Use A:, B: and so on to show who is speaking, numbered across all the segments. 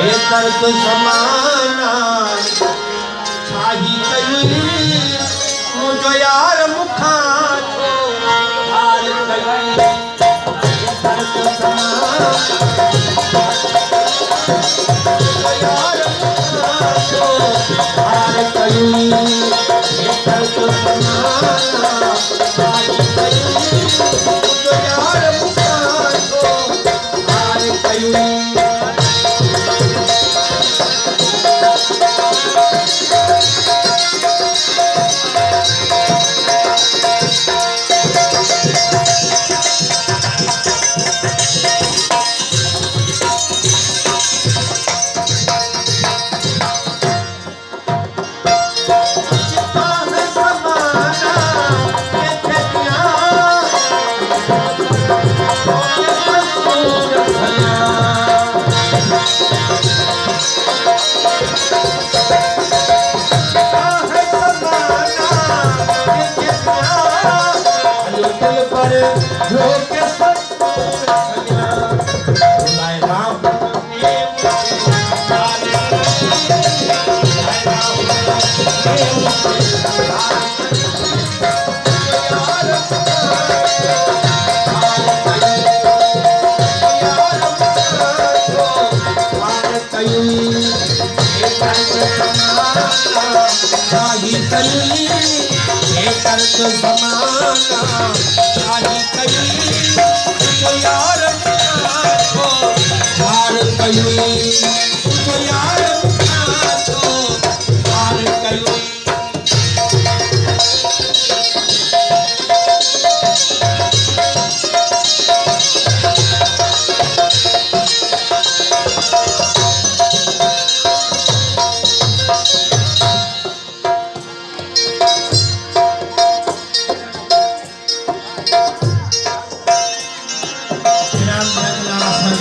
A: दर्द समाना छाही कई मुझो यार मुखा छो हार कई दर्द समाना मुझो यार मुखा छो हार कई दर्द समाना छाही कई मुझो यार मुखा छो हार कई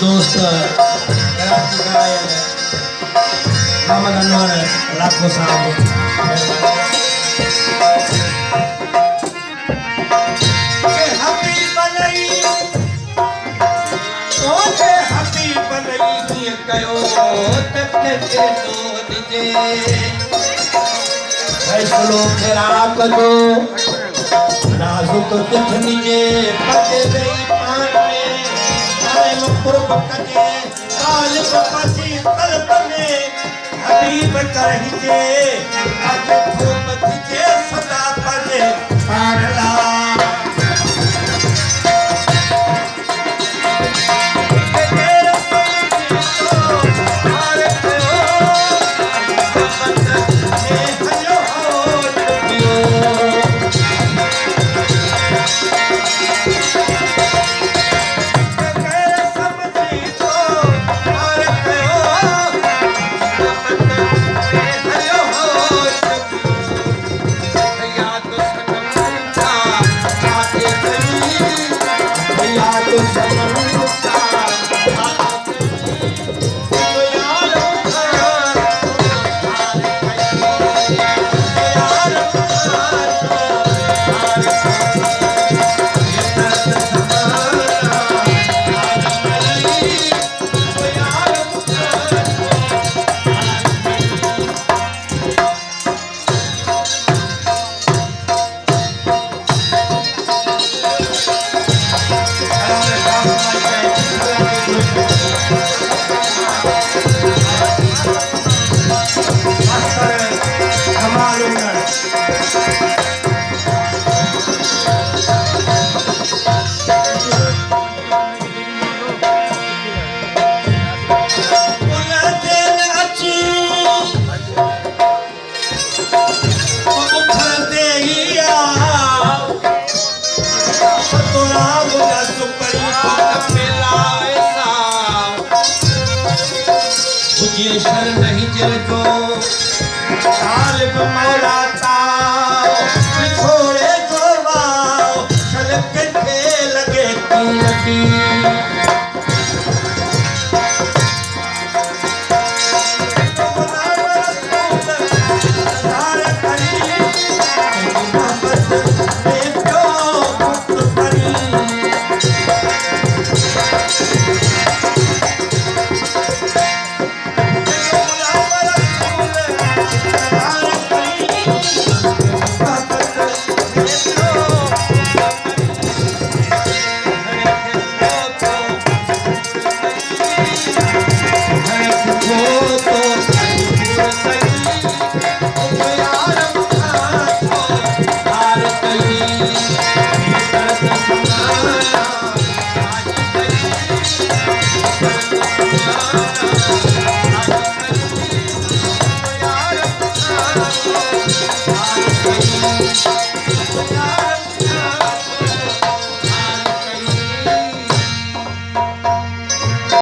A: दोस्त मोहम्मद अनवर लाखों साहब फैसलो फेरा कदो नाजुक तिथनी जे पते गई पान में कायम कुर्ब कजे कालिब पसी तलब में हबीब करहिजे आज खूबत जे सदा पजे पारला शर नहीं जो तालिब मौला छोड़े जो वाओ चल के लगे की